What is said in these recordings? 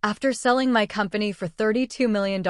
After selling my company for $32 million,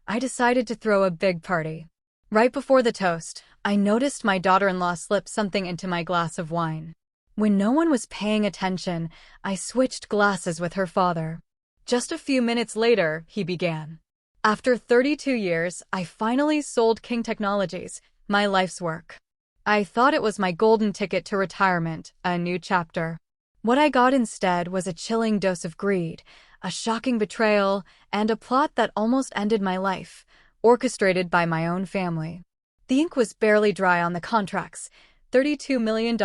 I decided to throw a big party. Right before the toast, I noticed my daughter-in-law slip something into my glass of wine. When no one was paying attention, I switched glasses with her father. Just a few minutes later, he began. After 32 years, I finally sold King Technologies, my life's work. I thought it was my golden ticket to retirement, a new chapter. What I got instead was a chilling dose of greed, a shocking betrayal, and a plot that almost ended my life, orchestrated by my own family. The ink was barely dry on the contracts. $32 million,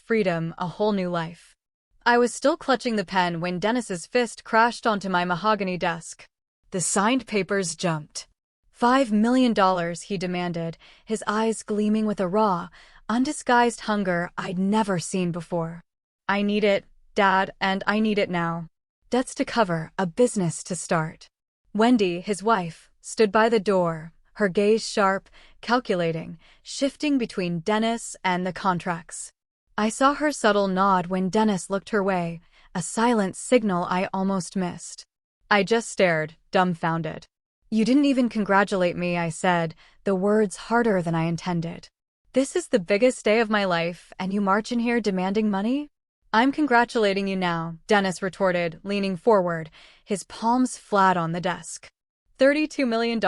freedom, a whole new life. I was still clutching the pen when Dennis's fist crashed onto my mahogany desk. The signed papers jumped. $5 million, he demanded, his eyes gleaming with a raw, undisguised hunger I'd never seen before. I need it, Dad, and I need it now. Debts to cover, a business to start. Wendy, his wife, stood by the door, her gaze sharp, calculating, shifting between Dennis and the contracts. I saw her subtle nod when Dennis looked her way, a silent signal I almost missed. I just stared, dumbfounded. You didn't even congratulate me, I said, the words harder than I intended. This is the biggest day of my life, and you march in here demanding money? I'm congratulating you now, Dennis retorted, leaning forward, his palms flat on the desk. $32 million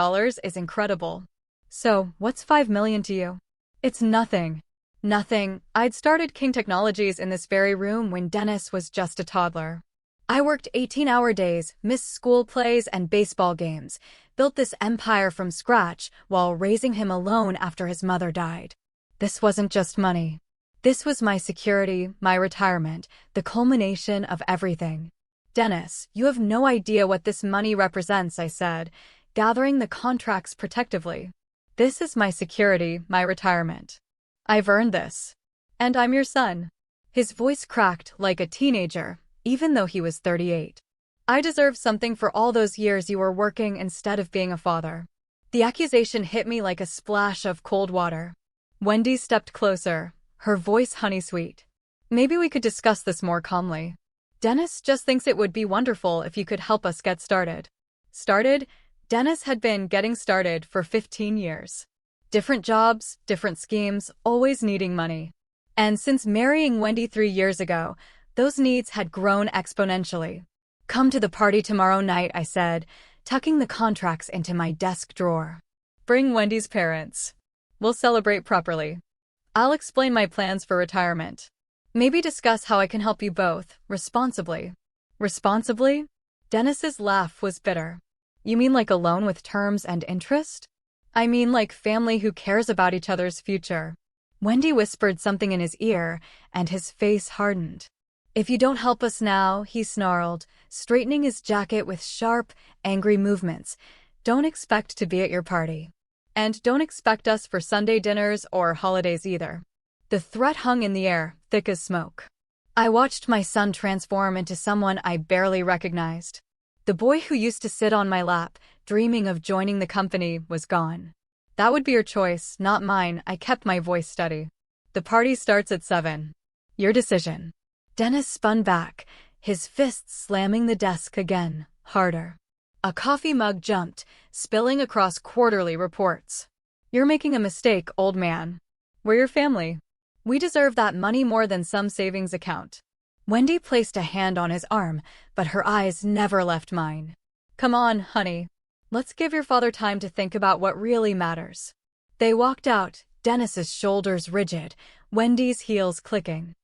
is incredible. So, what's $5 million to you? It's nothing. Nothing. I'd started King Technologies in this very room when Dennis was just a toddler. I worked 18-hour days, missed school plays and baseball games, built this empire from scratch while raising him alone after his mother died. This wasn't just money. This was my security, my retirement, the culmination of everything. Dennis, you have no idea what this money represents, I said, gathering the contracts protectively. This is my security, my retirement. I've earned this. And I'm your son. His voice cracked like a teenager, even though he was 38. I deserve something for all those years you were working instead of being a father. The accusation hit me like a splash of cold water. Wendy stepped closer, her voice honey-sweet. Maybe we could discuss this more calmly. Dennis just thinks it would be wonderful if you could help us get started. Started? Dennis had been getting started for 15 years. Different jobs, different schemes, always needing money. And since marrying Wendy 3 years ago, those needs had grown exponentially. Come to the party tomorrow night, I said, tucking the contracts into my desk drawer. Bring Wendy's parents. We'll celebrate properly. I'll explain my plans for retirement. Maybe discuss how I can help you both, responsibly. Responsibly? Dennis's laugh was bitter. You mean like a loan with terms and interest? I mean like family who cares about each other's future. Wendy whispered something in his ear, and his face hardened. If you don't help us now, he snarled, straightening his jacket with sharp, angry movements, don't expect to be at your party. And don't expect us for Sunday dinners or holidays either. The threat hung in the air, thick as smoke. I watched my son transform into someone I barely recognized. The boy who used to sit on my lap, dreaming of joining the company, was gone. That would be your choice, not mine, I kept my voice steady. The party starts at 7. Your decision. Dennis spun back, his fists slamming the desk again, harder. A coffee mug jumped, spilling across quarterly reports. You're making a mistake, old man. We're your family. We deserve that money more than some savings account. Wendy placed a hand on his arm, but her eyes never left mine. Come on, honey. Let's give your father time to think about what really matters. They walked out, Dennis's shoulders rigid, Wendy's heels clicking.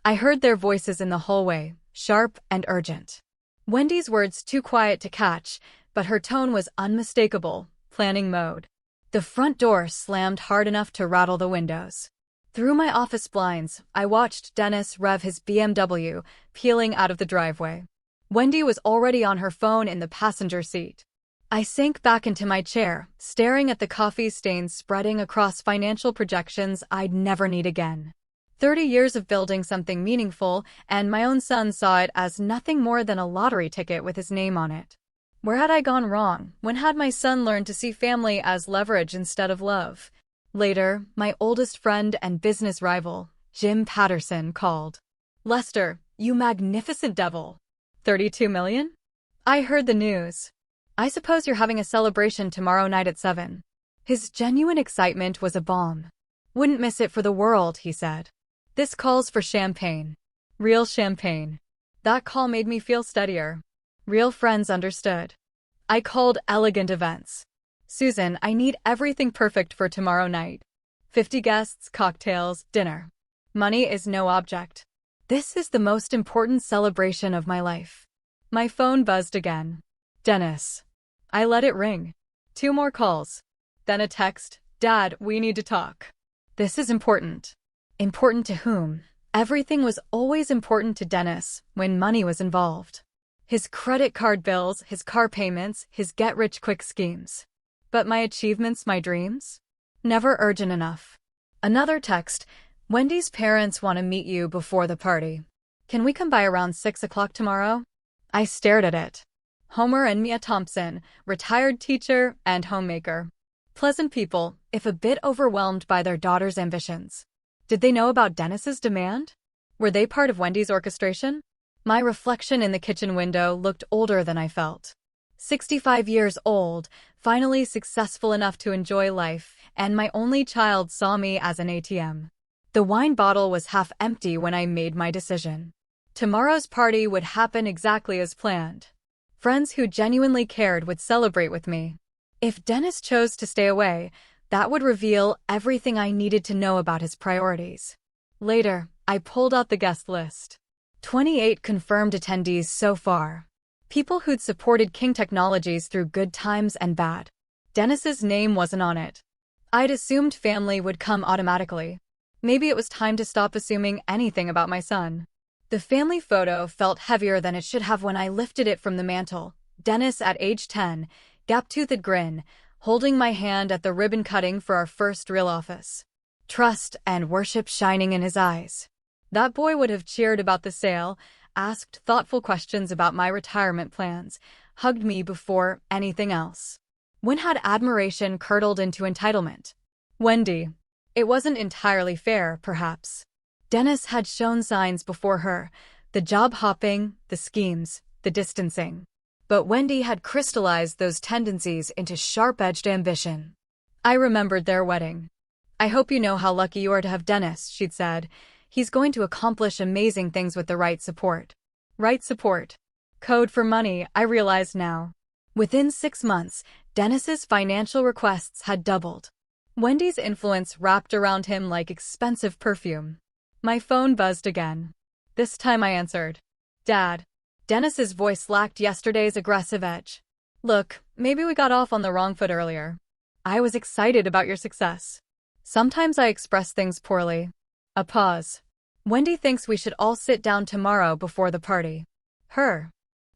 I heard their voices in the hallway, sharp and urgent. Wendy's words too quiet to catch, but her tone was unmistakable, planning mode. The front door slammed hard enough to rattle the windows. Through my office blinds, I watched Dennis rev his BMW, peeling out of the driveway. Wendy was already on her phone in the passenger seat. I sank back into my chair, staring at the coffee stains spreading across financial projections I'd never need again. 30 years of building something meaningful, and my own son saw it as nothing more than a lottery ticket with his name on it. Where had I gone wrong? When had my son learned to see family as leverage instead of love? Later, my oldest friend and business rival, Jim Patterson, called. Lester, you magnificent devil. 32 million? I heard the news. I suppose you're having a celebration tomorrow night at 7. His genuine excitement was a balm. Wouldn't miss it for the world, he said. This calls for champagne. Real champagne. That call made me feel steadier. Real friends understood. I called elegant events. Susan, I need everything perfect for tomorrow night. 50 guests, cocktails, dinner. Money is no object. This is the most important celebration of my life. My phone buzzed again. Dennis. I let it ring. 2 more calls. Then a text. Dad, we need to talk. This is important. Important to whom? Everything was always important to Dennis when money was involved. His credit card bills, his car payments, his get-rich-quick schemes. But my achievements, my dreams? Never urgent enough. Another text. Wendy's parents want to meet you before the party. Can we come by around 6 o'clock tomorrow? I stared at it. Homer and Mia Thompson, retired teacher and homemaker. Pleasant people, if a bit overwhelmed by their daughter's ambitions. Did they know about Dennis's demand? Were they part of Wendy's orchestration? My reflection in the kitchen window looked older than I felt. 65 years old, finally successful enough to enjoy life, and my only child saw me as an ATM. The wine bottle was half empty when I made my decision. Tomorrow's party would happen exactly as planned. Friends who genuinely cared would celebrate with me. If Dennis chose to stay away, that would reveal everything I needed to know about his priorities. Later, I pulled out the guest list. 28 confirmed attendees so far. People who'd supported King Technologies through good times and bad. Dennis's name wasn't on it. I'd assumed family would come automatically. Maybe it was time to stop assuming anything about my son. The family photo felt heavier than it should have when I lifted it from the mantel. Dennis at age 10, gap-toothed grin, holding my hand at the ribbon cutting for our first real office. Trust and worship shining in his eyes. That boy would have cheered about the sale, asked thoughtful questions about my retirement plans, hugged me before anything else. When had admiration curdled into entitlement? Wendy. It wasn't entirely fair, perhaps. Dennis had shown signs before her, the job hopping, the schemes, the distancing. But Wendy had crystallized those tendencies into sharp-edged ambition. I remembered their wedding. I hope you know how lucky you are to have Dennis, she'd said. He's going to accomplish amazing things with the right support. Right support. Code for money, I realized now. Within 6 months, Dennis's financial requests had doubled. Wendy's influence wrapped around him like expensive perfume. My phone buzzed again. This time I answered. Dad. Dennis's voice lacked yesterday's aggressive edge. Look, maybe we got off on the wrong foot earlier. I was excited about your success. Sometimes I express things poorly. A pause. Wendy thinks we should all sit down tomorrow before the party. Her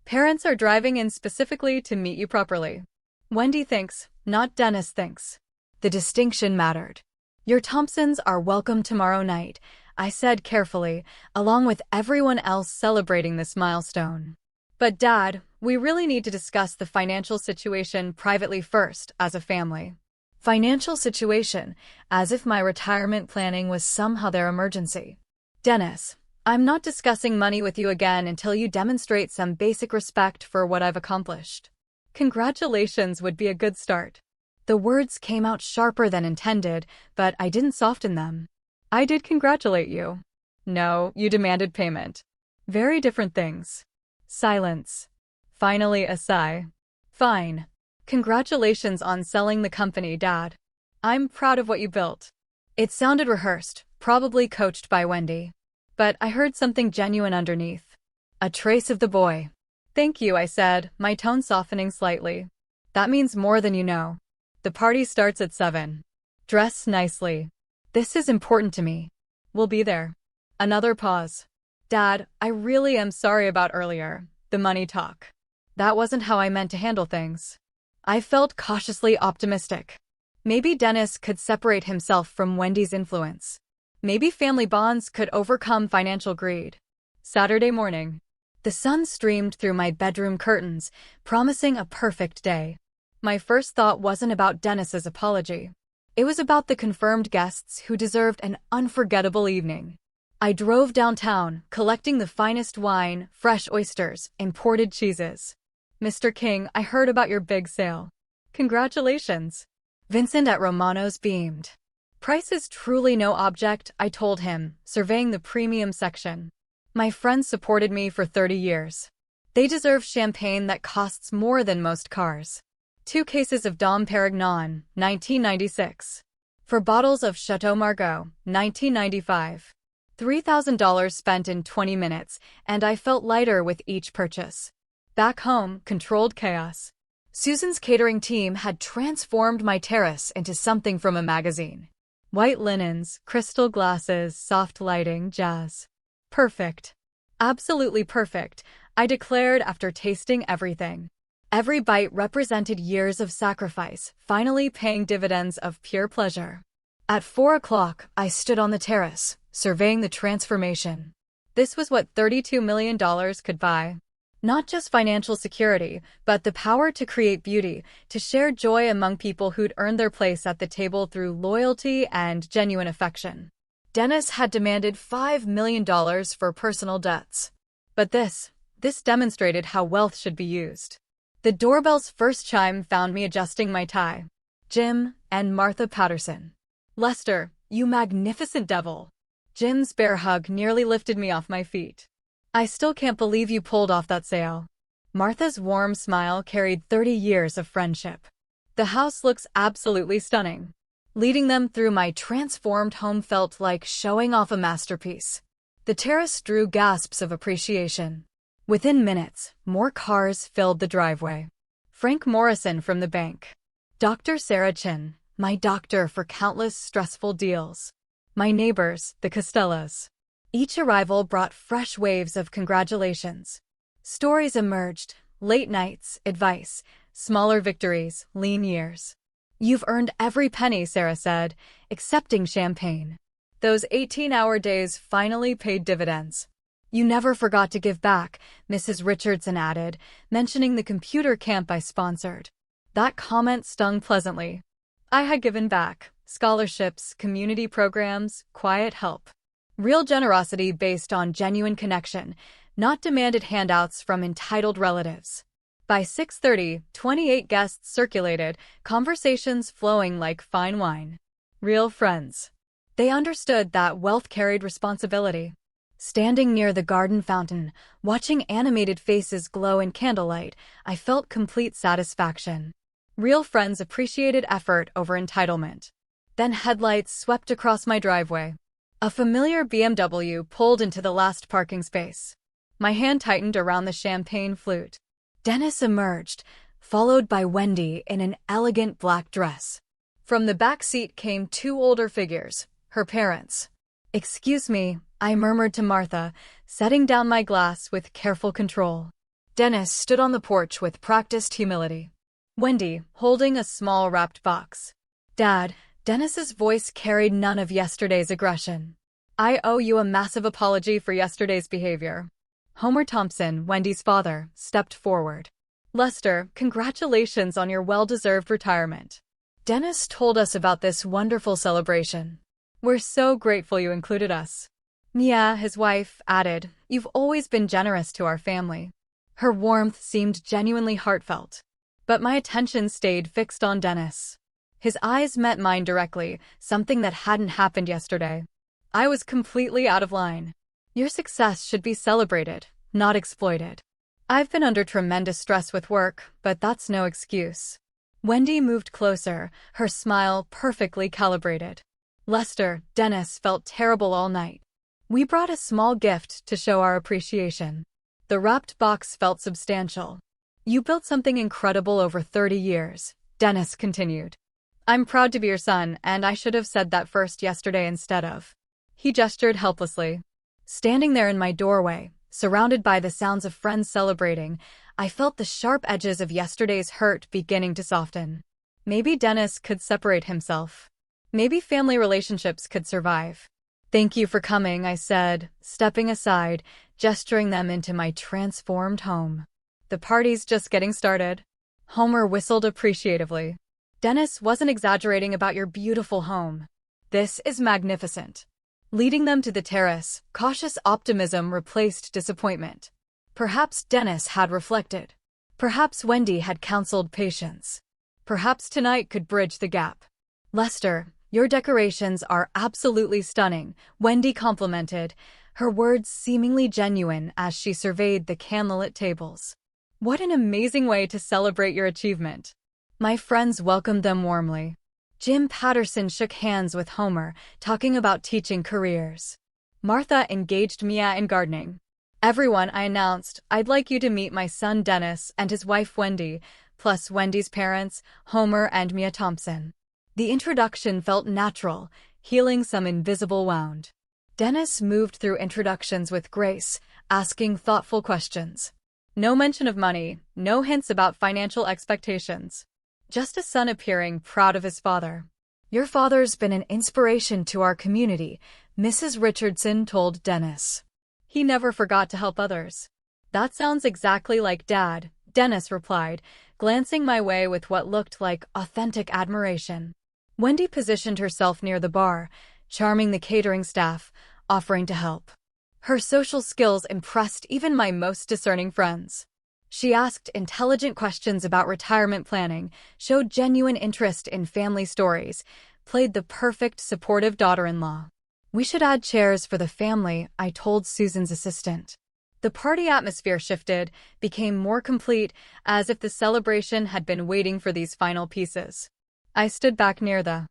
parents are driving in specifically to meet you properly. Wendy thinks, not Dennis thinks. The distinction mattered. Your Thompsons are welcome tomorrow night, I said carefully, along with everyone else celebrating this milestone. But Dad, we really need to discuss the financial situation privately first, as a family. Financial situation, as if my retirement planning was somehow their emergency. Dennis, I'm not discussing money with you again until you demonstrate some basic respect for what I've accomplished. Congratulations would be a good start. The words came out sharper than intended, but I didn't soften them. I did congratulate you. No, you demanded payment. Very different things. Silence. Finally, a sigh. Fine. Congratulations on selling the company, Dad. I'm proud of what you built. It sounded rehearsed, probably coached by Wendy. But I heard something genuine underneath. A trace of the boy. Thank you, I said, my tone softening slightly. That means more than you know. The party starts at 7. Dress nicely. This is important to me. We'll be there. Another pause. Dad, I really am sorry about earlier, the money talk. That wasn't how I meant to handle things. I felt cautiously optimistic. Maybe Dennis could separate himself from Wendy's influence. Maybe family bonds could overcome financial greed. Saturday morning. The sun streamed through my bedroom curtains, promising a perfect day. My first thought wasn't about Dennis's apology. It was about the confirmed guests who deserved an unforgettable evening. I drove downtown, collecting the finest wine, fresh oysters, imported cheeses. Mr. King, I heard about your big sale. Congratulations. Vincent at Romano's beamed. Price is truly no object, I told him, surveying the premium section. My friends supported me for 30 years. They deserve champagne that costs more than most cars. 2 cases of Dom Perignon, 1996. 4 bottles of Chateau Margaux, 1995. $3,000 spent in 20 minutes, and I felt lighter with each purchase. Back home, controlled chaos. Susan's catering team had transformed my terrace into something from a magazine. White linens, crystal glasses, soft lighting, jazz. Perfect. Absolutely perfect, I declared after tasting everything. Every bite represented years of sacrifice, finally paying dividends of pure pleasure. At 4 o'clock, I stood on the terrace, surveying the transformation. This was what $32 million could buy. Not just financial security, but the power to create beauty, to share joy among people who'd earned their place at the table through loyalty and genuine affection. Dennis had demanded $5 million for personal debts. But this demonstrated how wealth should be used. The doorbell's first chime found me adjusting my tie. Jim and Martha Patterson. Lester, you magnificent devil. Jim's bear hug nearly lifted me off my feet. I still can't believe you pulled off that sale. Martha's warm smile carried 30 years of friendship. The house looks absolutely stunning. Leading them through my transformed home felt like showing off a masterpiece. The terrace drew gasps of appreciation. Within minutes, more cars filled the driveway. Frank Morrison from the bank. Dr. Sarah Chin, my doctor for countless stressful deals. My neighbors, the Costellos. Each arrival brought fresh waves of congratulations. Stories emerged, late nights, advice, smaller victories, lean years. You've earned every penny, Sarah said, accepting champagne. Those 18-hour days finally paid dividends. You never forgot to give back, Mrs. Richardson added, mentioning the computer camp I sponsored. That comment stung pleasantly. I had given back. Scholarships, community programs, quiet help. Real generosity based on genuine connection, not demanded handouts from entitled relatives. By 6:30, 28 guests circulated, conversations flowing like fine wine. Real friends. They understood that wealth carried responsibility. Standing near the garden fountain, watching animated faces glow in candlelight, I felt complete satisfaction. Real friends appreciated effort over entitlement. Then headlights swept across my driveway. A familiar BMW pulled into the last parking space. My hand tightened around the champagne flute. Dennis emerged, followed by Wendy in an elegant black dress. From the back seat came 2 older figures, her parents. Excuse me, I murmured to Martha, setting down my glass with careful control. Dennis stood on the porch with practiced humility. Wendy, holding a small wrapped box. Dad, Dennis's voice carried none of yesterday's aggression. I owe you a massive apology for yesterday's behavior. Homer Thompson, Wendy's father, stepped forward. Lester, congratulations on your well-deserved retirement. Dennis told us about this wonderful celebration. We're so grateful you included us. Mia, his wife, added, you've always been generous to our family. Her warmth seemed genuinely heartfelt. But my attention stayed fixed on Dennis. His eyes met mine directly, something that hadn't happened yesterday. I was completely out of line. Your success should be celebrated, not exploited. I've been under tremendous stress with work, but that's no excuse. Wendy moved closer, her smile perfectly calibrated. Lester, Dennis felt terrible all night. We brought a small gift to show our appreciation. The wrapped box felt substantial. You built something incredible over 30 years, Dennis continued. I'm proud to be your son, and I should have said that first yesterday instead of. He gestured helplessly. Standing there in my doorway, surrounded by the sounds of friends celebrating, I felt the sharp edges of yesterday's hurt beginning to soften. Maybe Dennis could separate himself. Maybe family relationships could survive. Thank you for coming, I said, stepping aside, gesturing them into my transformed home. The party's just getting started. Homer whistled appreciatively. Dennis wasn't exaggerating about your beautiful home. This is magnificent. Leading them to the terrace, cautious optimism replaced disappointment. Perhaps Dennis had reflected. Perhaps Wendy had counseled patience. Perhaps tonight could bridge the gap. Lester, your decorations are absolutely stunning, Wendy complimented, her words seemingly genuine as she surveyed the candlelit tables. What an amazing way to celebrate your achievement. My friends welcomed them warmly. Jim Patterson shook hands with Homer, talking about teaching careers. Martha engaged Mia in gardening. Everyone, I announced, I'd like you to meet my son Dennis and his wife Wendy, plus Wendy's parents, Homer and Mia Thompson. The introduction felt natural, healing some invisible wound. Dennis moved through introductions with grace, asking thoughtful questions. No mention of money, no hints about financial expectations. Just a son appearing proud of his father. Your father's been an inspiration to our community, Mrs. Richardson told Dennis. He never forgot to help others. That sounds exactly like Dad, Dennis replied, glancing my way with what looked like authentic admiration. Wendy positioned herself near the bar, charming the catering staff, offering to help. Her social skills impressed even my most discerning friends. She asked intelligent questions about retirement planning, showed genuine interest in family stories, played the perfect supportive daughter-in-law. We should add chairs for the family, I told Susan's assistant. The party atmosphere shifted, became more complete, as if the celebration had been waiting for these final pieces. I stood back near the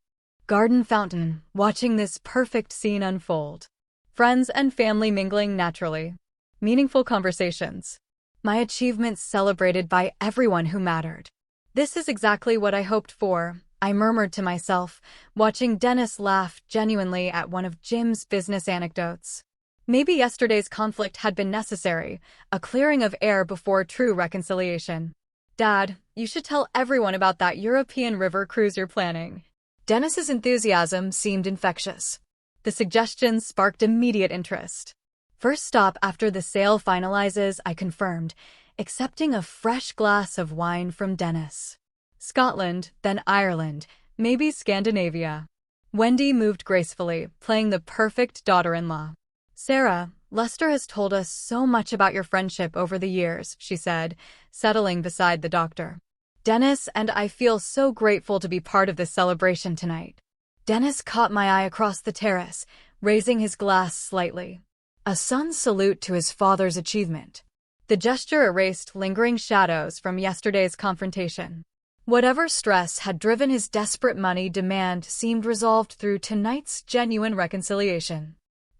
garden fountain, watching this perfect scene unfold. Friends and family mingling naturally. Meaningful conversations. My achievements celebrated by everyone who mattered. This is exactly what I hoped for, I murmured to myself, watching Dennis laugh genuinely at one of Jim's business anecdotes. Maybe yesterday's conflict had been necessary, a clearing of air before true reconciliation. Dad, you should tell everyone about that European river cruise you're planning. Dennis's enthusiasm seemed infectious. The suggestion sparked immediate interest. First stop after the sale finalizes, I confirmed, accepting a fresh glass of wine from Dennis. Scotland, then Ireland, maybe Scandinavia. Wendy moved gracefully, playing the perfect daughter-in-law. Sarah, Lester has told us so much about your friendship over the years, she said, settling beside the doctor. Dennis and I feel so grateful to be part of this celebration tonight. Dennis caught my eye across the terrace, raising his glass slightly. A son's salute to his father's achievement. The gesture erased lingering shadows from yesterday's confrontation. Whatever stress had driven his desperate money demand seemed resolved through tonight's genuine reconciliation.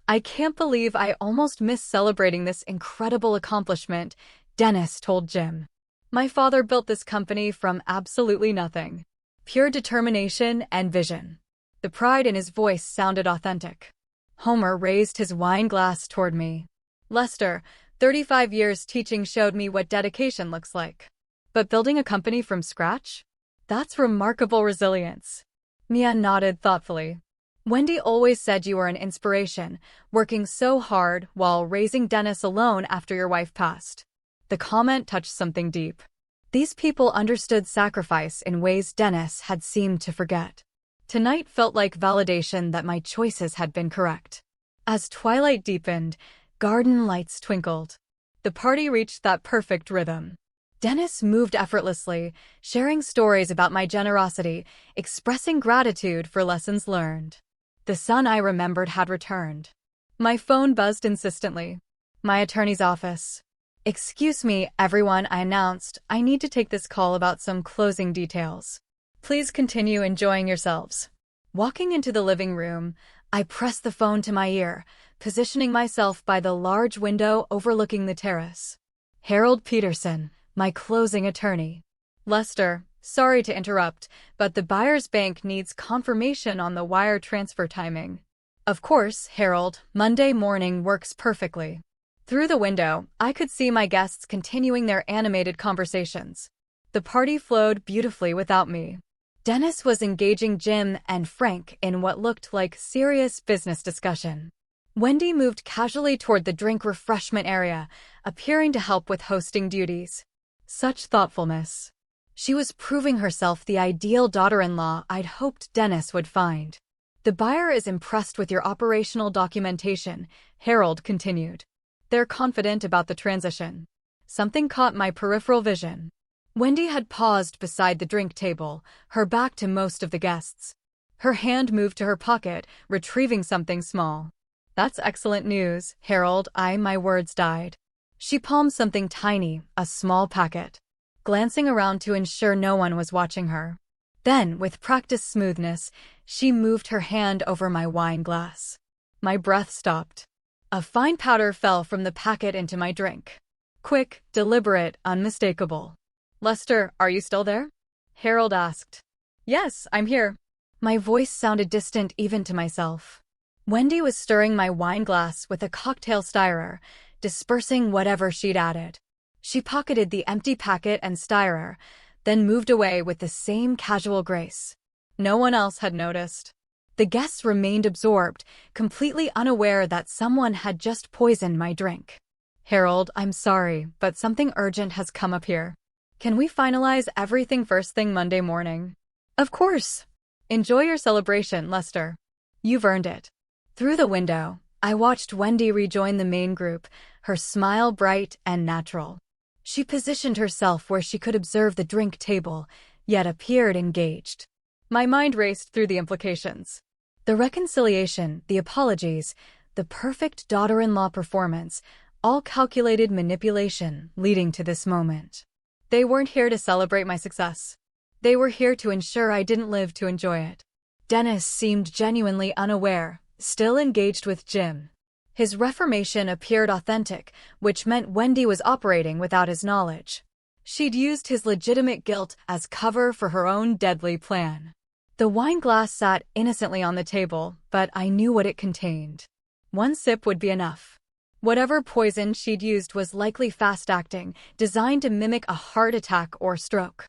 I can't believe I almost missed celebrating this incredible accomplishment, Dennis told Jim. My father built this company from absolutely nothing. Pure determination and vision. The pride in his voice sounded authentic. Homer raised his wine glass toward me. Lester, 35 years teaching showed me what dedication looks like. But building a company from scratch? That's remarkable resilience. Mia nodded thoughtfully. Wendy always said you were an inspiration, working so hard while raising Dennis alone after your wife passed. The comment touched something deep. These people understood sacrifice in ways Dennis had seemed to forget. Tonight felt like validation that my choices had been correct. As twilight deepened, garden lights twinkled. The party reached that perfect rhythm. Dennis moved effortlessly, sharing stories about my generosity, expressing gratitude for lessons learned. The son I remembered had returned. My phone buzzed insistently. My attorney's office. Excuse me, everyone, I announced. I need to take this call about some closing details. Please continue enjoying yourselves. Walking into the living room, I pressed the phone to my ear, positioning myself by the large window overlooking the terrace. Harold Peterson, my closing attorney. Lester, sorry to interrupt, but the buyer's bank needs confirmation on the wire transfer timing. Of course, Harold, Monday morning works perfectly. Through the window, I could see my guests continuing their animated conversations. The party flowed beautifully without me. Dennis was engaging Jim and Frank in what looked like serious business discussion. Wendy moved casually toward the drink refreshment area, appearing to help with hosting duties. Such thoughtfulness. She was proving herself the ideal daughter-in-law I'd hoped Dennis would find. The buyer is impressed with your operational documentation, Harold continued. They're confident about the transition. Something caught my peripheral vision. Wendy had paused beside the drink table, her back to most of the guests. Her hand moved to her pocket, retrieving something small. "That's excellent news, Harold." My words died. She palmed something tiny, a small packet, glancing around to ensure no one was watching her. Then, with practiced smoothness, she moved her hand over my wine glass. My breath stopped. A fine powder fell from the packet into my drink. Quick, deliberate, unmistakable. "Lester, are you still there?" Harold asked. "Yes, I'm here." My voice sounded distant even to myself. Wendy was stirring my wine glass with a cocktail stirrer, dispersing whatever she'd added. She pocketed the empty packet and stirrer, then moved away with the same casual grace. No one else had noticed. The guests remained absorbed, completely unaware that someone had just poisoned my drink. "Harold, I'm sorry, but something urgent has come up here. Can we finalize everything first thing Monday morning?" "Of course. Enjoy your celebration, Lester. You've earned it." Through the window, I watched Wendy rejoin the main group, her smile bright and natural. She positioned herself where she could observe the drink table, yet appeared engaged. My mind raced through the implications. The reconciliation, the apologies, the perfect daughter-in-law performance, all calculated manipulation leading to this moment. They weren't here to celebrate my success. They were here to ensure I didn't live to enjoy it. Dennis seemed genuinely unaware, still engaged with Jim. His reformation appeared authentic, which meant Wendy was operating without his knowledge. She'd used his legitimate guilt as cover for her own deadly plan. The wine glass sat innocently on the table, but I knew what it contained. One sip would be enough. Whatever poison she'd used was likely fast-acting, designed to mimic a heart attack or stroke.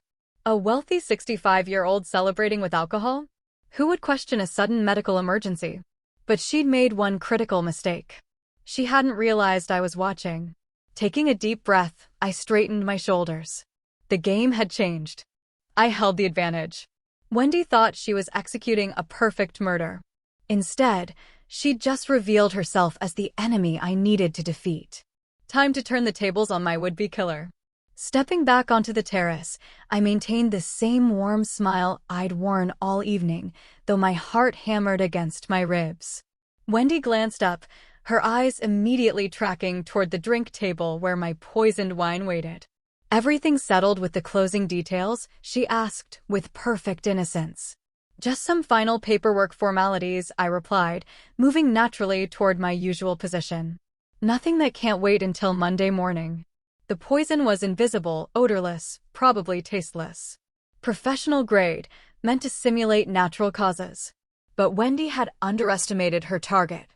A wealthy 65-year-old celebrating with alcohol? Who would question a sudden medical emergency? But she'd made one critical mistake. She hadn't realized I was watching. Taking a deep breath, I straightened my shoulders. The game had changed. I held the advantage. Wendy thought she was executing a perfect murder. Instead, she'd just revealed herself as the enemy I needed to defeat. Time to turn the tables on my would-be killer. Stepping back onto the terrace, I maintained the same warm smile I'd worn all evening, though my heart hammered against my ribs. Wendy glanced up, her eyes immediately tracking toward the drink table where my poisoned wine waited. "Everything settled with the closing details?" she asked, with perfect innocence. "Just some final paperwork formalities," I replied, moving naturally toward my usual position. "Nothing that can't wait until Monday morning." The poison was invisible, odorless, probably tasteless. Professional grade, meant to simulate natural causes. But Wendy had underestimated her target.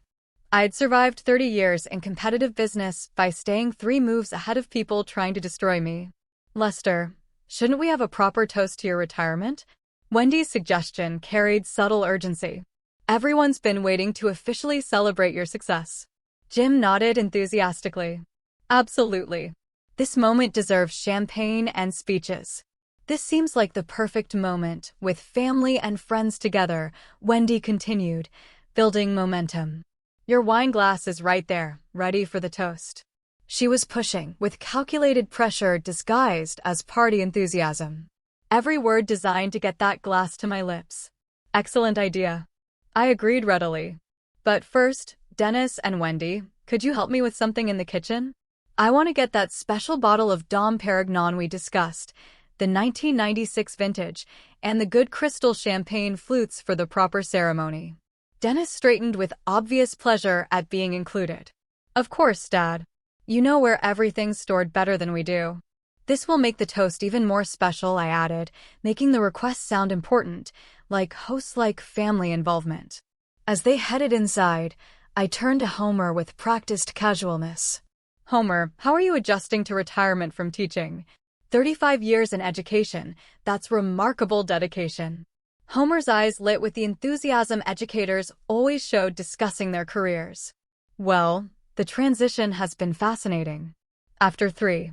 I'd survived 30 years in competitive business by staying 3 moves ahead of people trying to destroy me. "Lester, shouldn't we have a proper toast to your retirement?" Wendy's suggestion carried subtle urgency. "Everyone's been waiting to officially celebrate your success." Jim nodded enthusiastically. "Absolutely. This moment deserves champagne and speeches." "This seems like the perfect moment, with family and friends together," Wendy continued, building momentum. "Your wine glass is right there, ready for the toast." She was pushing, with calculated pressure disguised as party enthusiasm. Every word designed to get that glass to my lips. "Excellent idea." I agreed readily. "But first, Dennis and Wendy, could you help me with something in the kitchen? I want to get that special bottle of Dom Perignon we discussed, the 1996 vintage, and the good crystal champagne flutes for the proper ceremony." Dennis straightened with obvious pleasure at being included. "Of course, Dad. You know where everything's stored better than we do." "This will make the toast even more special," I added, making the request sound important, like host-like family involvement. As they headed inside, I turned to Homer with practiced casualness. "Homer, how are you adjusting to retirement from teaching? 35 years in education, that's remarkable dedication." Homer's eyes lit with the enthusiasm educators always showed discussing their careers. "Well, the transition has been fascinating. After 3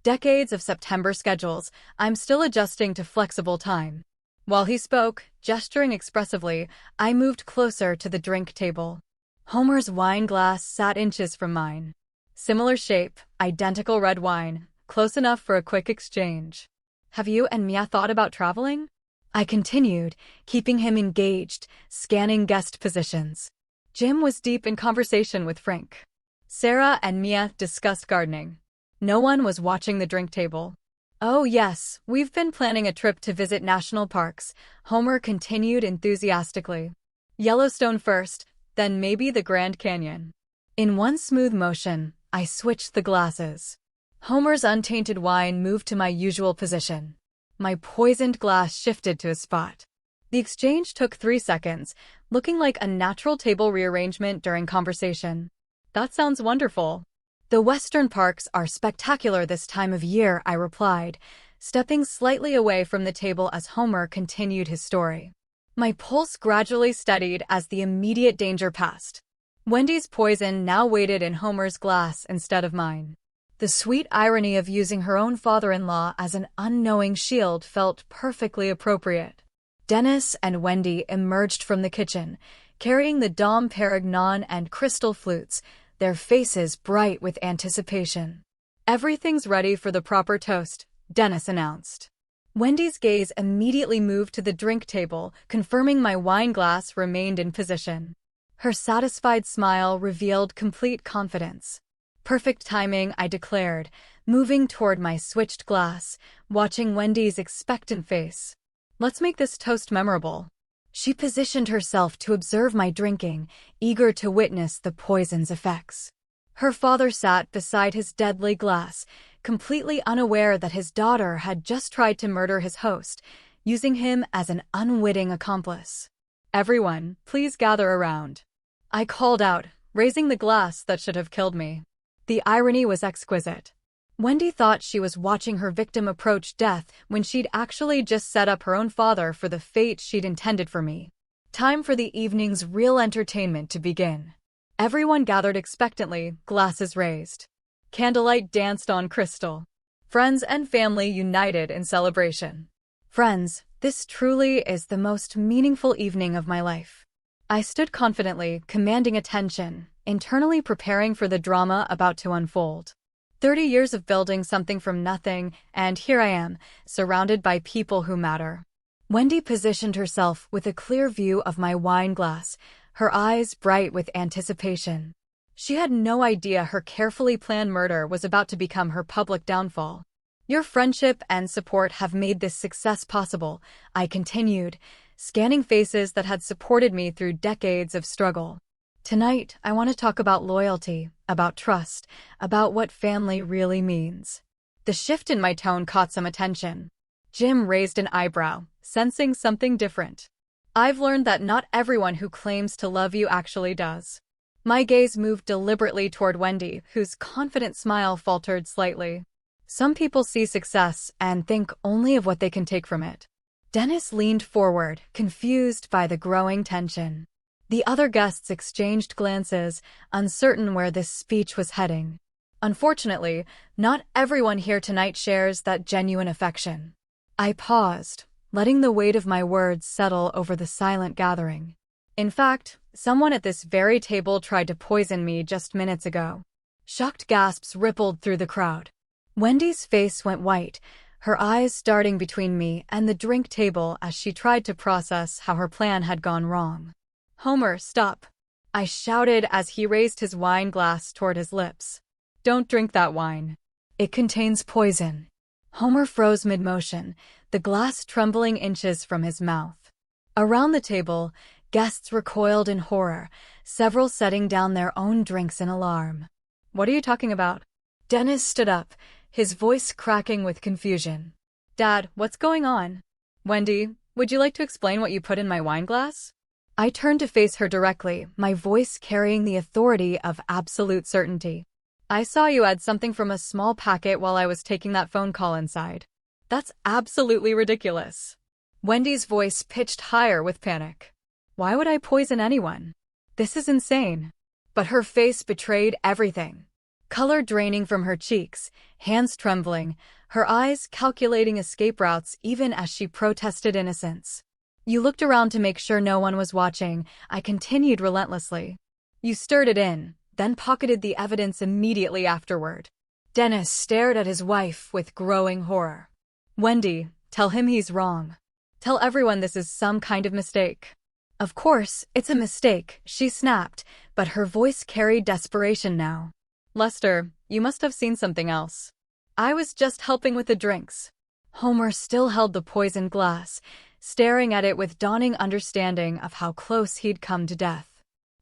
decades of September schedules, I'm still adjusting to flexible time." While he spoke, gesturing expressively, I moved closer to the drink table. Homer's wine glass sat inches from mine. Similar shape, identical red wine, close enough for a quick exchange. Have you and Mia thought about traveling? I continued, keeping him engaged, scanning guest positions. Jim was deep in conversation with Frank. Sarah and Mia discussed gardening. No one was watching the drink table. Oh yes, we've been planning a trip to visit national parks, Homer continued enthusiastically. Yellowstone first, then maybe the Grand Canyon. In one smooth motion, I switched the glasses. Homer's untainted wine moved to my usual position. My poisoned glass shifted to a spot. The exchange took 3 seconds, looking like a natural table rearrangement during conversation. That sounds wonderful. The western parks are spectacular this time of year, I replied, stepping slightly away from the table as Homer continued his story. My pulse gradually steadied as the immediate danger passed. Wendy's poison now waited in Homer's glass instead of mine. The sweet irony of using her own father-in-law as an unknowing shield felt perfectly appropriate. Dennis and Wendy emerged from the kitchen, carrying the Dom Perignon and crystal flutes, their faces bright with anticipation. Everything's ready for the proper toast, Dennis announced. Wendy's gaze immediately moved to the drink table, confirming my wine glass remained in position. Her satisfied smile revealed complete confidence. Perfect timing, I declared, moving toward my switched glass, watching Wendy's expectant face. Let's make this toast memorable. She positioned herself to observe my drinking, eager to witness the poison's effects. Her father sat beside his deadly glass, completely unaware that his daughter had just tried to murder his host, using him as an unwitting accomplice. Everyone, please gather around. I called out, raising the glass that should have killed me. The irony was exquisite. Wendy thought she was watching her victim approach death when she'd actually just set up her own father for the fate she'd intended for me. Time for the evening's real entertainment to begin. Everyone gathered expectantly, glasses raised. Candlelight danced on crystal. Friends and family united in celebration. Friends, this truly is the most meaningful evening of my life. I stood confidently, commanding attention, internally preparing for the drama about to unfold. 30 years of building something from nothing, and here I am, surrounded by people who matter. Wendy positioned herself with a clear view of my wine glass, her eyes bright with anticipation. She had no idea her carefully planned murder was about to become her public downfall. Your friendship and support have made this success possible, I continued, scanning faces that had supported me through decades of struggle. Tonight, I want to talk about loyalty, about trust, about what family really means. The shift in my tone caught some attention. Jim raised an eyebrow, sensing something different. I've learned that not everyone who claims to love you actually does. My gaze moved deliberately toward Wendy, whose confident smile faltered slightly. Some people see success and think only of what they can take from it. Dennis leaned forward, confused by the growing tension. The other guests exchanged glances, uncertain where this speech was heading. Unfortunately, not everyone here tonight shares that genuine affection. I paused, letting the weight of my words settle over the silent gathering. In fact, someone at this very table tried to poison me just minutes ago. Shocked gasps rippled through the crowd. Wendy's face went white, her eyes darting between me and the drink table as she tried to process how her plan had gone wrong. Homer, stop! I shouted as he raised his wine glass toward his lips. Don't drink that wine. It contains poison. Homer froze mid-motion, the glass trembling inches from his mouth. Around the table, guests recoiled in horror, several setting down their own drinks in alarm. What are you talking about? Dennis stood up, his voice cracking with confusion. Dad, what's going on? Wendy, would you like to explain what you put in my wine glass? I turned to face her directly, my voice carrying the authority of absolute certainty. I saw you add something from a small packet while I was taking that phone call inside. That's absolutely ridiculous. Wendy's voice pitched higher with panic. Why would I poison anyone? This is insane. But her face betrayed everything. Color draining from her cheeks, hands trembling, her eyes calculating escape routes even as she protested innocence. You looked around to make sure no one was watching, I continued relentlessly. You stirred it in, then pocketed the evidence immediately afterward. Dennis stared at his wife with growing horror. Wendy, tell him he's wrong. Tell everyone this is some kind of mistake. Of course, it's a mistake, she snapped, but her voice carried desperation now. Lester, you must have seen something else. I was just helping with the drinks. Homer still held the poisoned glass, staring at it with dawning understanding of how close he'd come to death.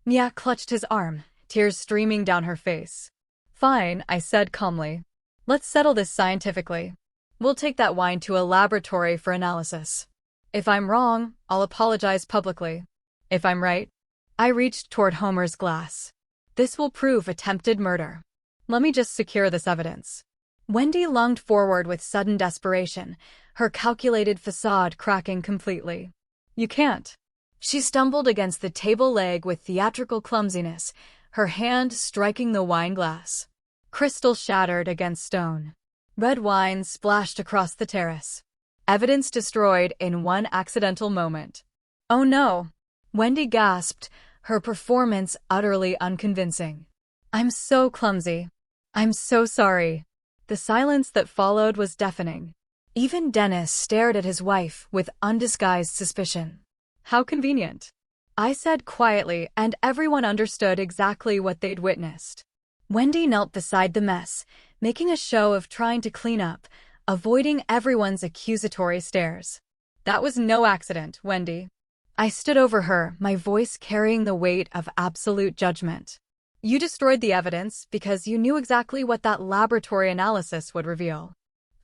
Mia clutched his arm, tears streaming down her face. Fine, I said calmly. Let's settle this scientifically. We'll take that wine to a laboratory for analysis. If I'm wrong, I'll apologize publicly. If I'm right, I reached toward Homer's glass. This will prove attempted murder. Let me just secure this evidence. Wendy lunged forward with sudden desperation, her calculated facade cracking completely. You can't. She stumbled against the table leg with theatrical clumsiness, her hand striking the wine glass. Crystal shattered against stone. Red wine splashed across the terrace. Evidence destroyed in one accidental moment. Oh no! Wendy gasped, her performance utterly unconvincing. I'm so clumsy. I'm so sorry. The silence that followed was deafening. Even Dennis stared at his wife with undisguised suspicion. How convenient. I said quietly, and everyone understood exactly what they'd witnessed. Wendy knelt beside the mess, making a show of trying to clean up, avoiding everyone's accusatory stares. That was no accident, Wendy. I stood over her, my voice carrying the weight of absolute judgment. You destroyed the evidence because you knew exactly what that laboratory analysis would reveal.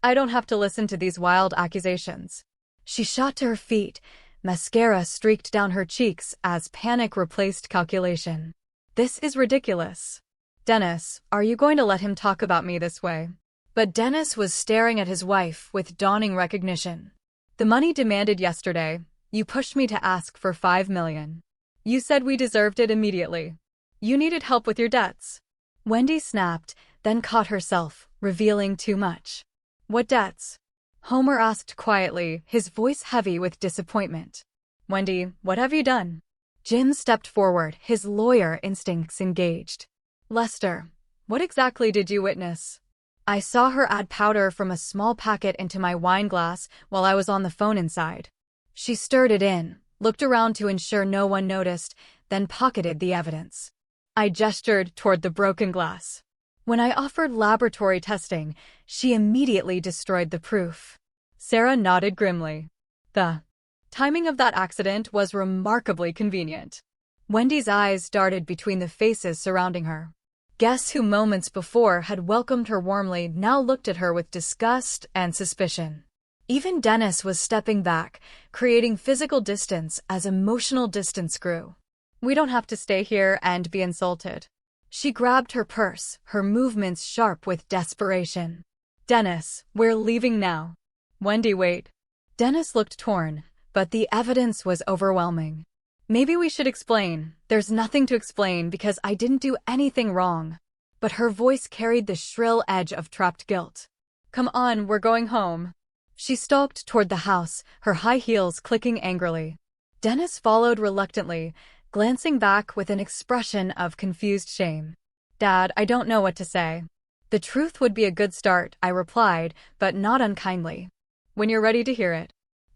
I don't have to listen to these wild accusations. She shot to her feet, mascara streaked down her cheeks as panic replaced calculation. This is ridiculous. Dennis, are you going to let him talk about me this way? But Dennis was staring at his wife with dawning recognition. The money demanded yesterday, you pushed me to ask for $5 million. You said we deserved it immediately. You needed help with your debts. Wendy snapped, then caught herself, revealing too much. What debts? Homer asked quietly, his voice heavy with disappointment. Wendy, what have you done? Jim stepped forward, his lawyer instincts engaged. Lester, what exactly did you witness? I saw her add powder from a small packet into my wine glass while I was on the phone inside. She stirred it in, looked around to ensure no one noticed, then pocketed the evidence. I gestured toward the broken glass. When I offered laboratory testing, she immediately destroyed the proof. Sarah nodded grimly. The timing of that accident was remarkably convenient. Wendy's eyes darted between the faces surrounding her. Guests who moments before had welcomed her warmly now looked at her with disgust and suspicion. Even Dennis was stepping back, creating physical distance as emotional distance grew. We don't have to stay here and be insulted. She grabbed her purse, her movements sharp with desperation. Dennis, we're leaving now. Wendy, wait. Dennis looked torn, but the evidence was overwhelming. Maybe we should explain. There's nothing to explain because I didn't do anything wrong. But her voice carried the shrill edge of trapped guilt. Come on, we're going home. She stalked toward the house, her high heels clicking angrily. Dennis followed reluctantly, glancing back with an expression of confused shame. Dad, I don't know what to say. The truth would be a good start, I replied, but not unkindly. When you're ready to hear it.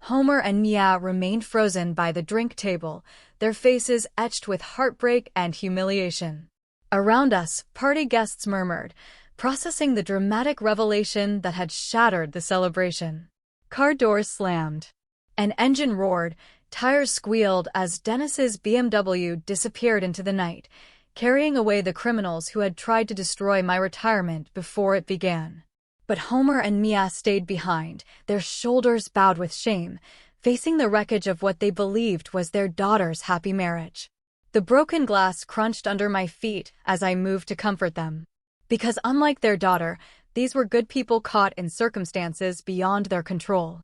Homer and Mia remained frozen by the drink table, their faces etched with heartbreak and humiliation. Around us, party guests murmured, processing the dramatic revelation that had shattered the celebration. Car doors slammed. An engine roared, tires squealed as Dennis's BMW disappeared into the night, carrying away the criminals who had tried to destroy my retirement before it began. But Homer and Mia stayed behind, their shoulders bowed with shame, facing the wreckage of what they believed was their daughter's happy marriage. The broken glass crunched under my feet as I moved to comfort them. Because unlike their daughter, these were good people caught in circumstances beyond their control.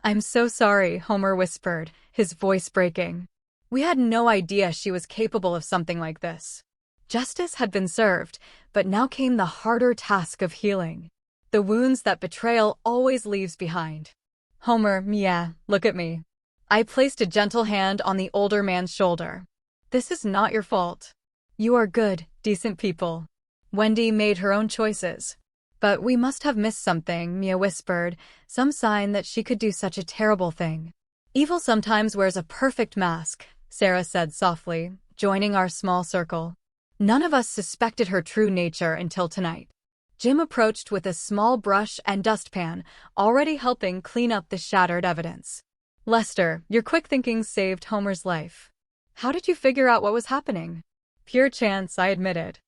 I'm so sorry, Homer whispered, his voice breaking. We had no idea she was capable of something like this. Justice had been served, but now came the harder task of healing. The wounds that betrayal always leaves behind. Homer, Mia, look at me. I placed a gentle hand on the older man's shoulder. This is not your fault. You are good, decent people. Wendy made her own choices. But we must have missed something, Mia whispered, some sign that she could do such a terrible thing. Evil sometimes wears a perfect mask, Sarah said softly, joining our small circle. None of us suspected her true nature until tonight. Jim approached with a small brush and dustpan, already helping clean up the shattered evidence. Lester, your quick thinking saved Homer's life. How did you figure out what was happening? Pure chance, I admitted.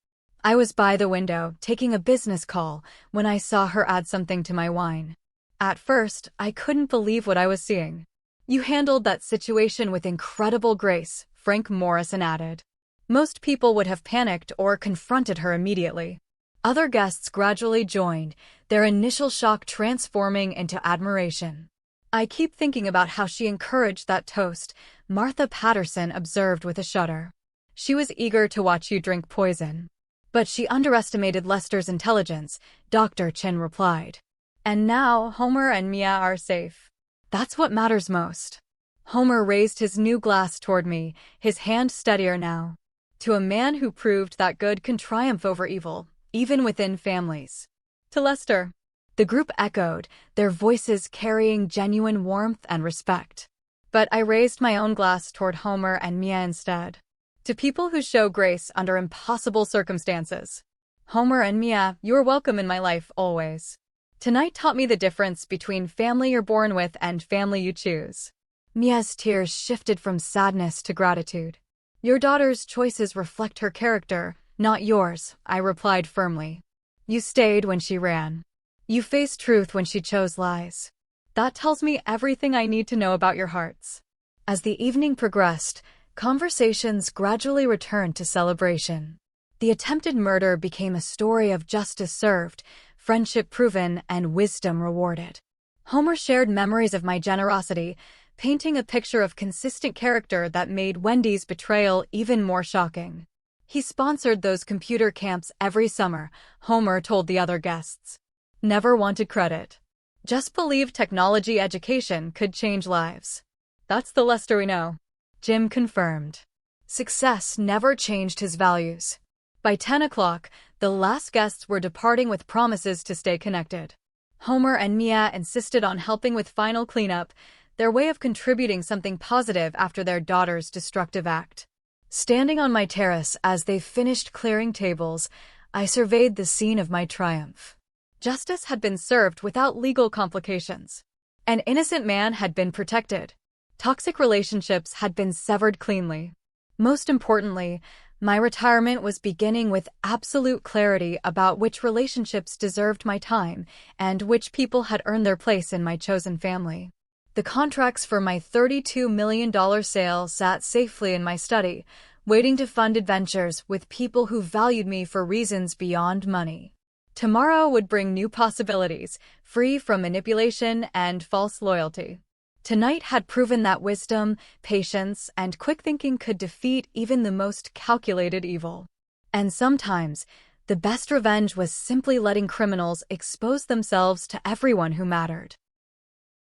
I was by the window, taking a business call, when I saw her add something to my wine. At first, I couldn't believe what I was seeing. You handled that situation with incredible grace, Frank Morrison added. Most people would have panicked or confronted her immediately. Other guests gradually joined, their initial shock transforming into admiration. I keep thinking about how she encouraged that toast, Martha Patterson observed with a shudder. She was eager to watch you drink poison. But she underestimated Lester's intelligence, Dr. Chin replied. And now Homer and Mia are safe. That's what matters most. Homer raised his new glass toward me, his hand steadier now. To a man who proved that good can triumph over evil, even within families. To Lester. The group echoed, their voices carrying genuine warmth and respect. But I raised my own glass toward Homer and Mia instead. To people who show grace under impossible circumstances. Homer and Mia, you are welcome in my life always. Tonight taught me the difference between family you're born with and family you choose. Mia's tears shifted from sadness to gratitude. Your daughter's choices reflect her character, not yours, I replied firmly. You stayed when she ran. You faced truth when she chose lies. That tells me everything I need to know about your hearts. As the evening progressed, conversations gradually returned to celebration. The attempted murder became a story of justice served, friendship proven, and wisdom rewarded. Homer shared memories of my generosity, painting a picture of consistent character that made Wendy's betrayal even more shocking. He sponsored those computer camps every summer, Homer told the other guests. Never wanted credit. Just believed technology education could change lives. That's the Lester we know. Jim confirmed. Success never changed his values. By 10 o'clock, the last guests were departing with promises to stay connected. Homer and Mia insisted on helping with final cleanup, their way of contributing something positive after their daughter's destructive act. Standing on my terrace as they finished clearing tables, I surveyed the scene of my triumph. Justice had been served without legal complications. An innocent man had been protected. Toxic relationships had been severed cleanly. Most importantly, my retirement was beginning with absolute clarity about which relationships deserved my time and which people had earned their place in my chosen family. The contracts for my $32 million sale sat safely in my study, waiting to fund adventures with people who valued me for reasons beyond money. Tomorrow would bring new possibilities, free from manipulation and false loyalty. Tonight had proven that wisdom, patience, and quick thinking could defeat even the most calculated evil. And sometimes, the best revenge was simply letting criminals expose themselves to everyone who mattered.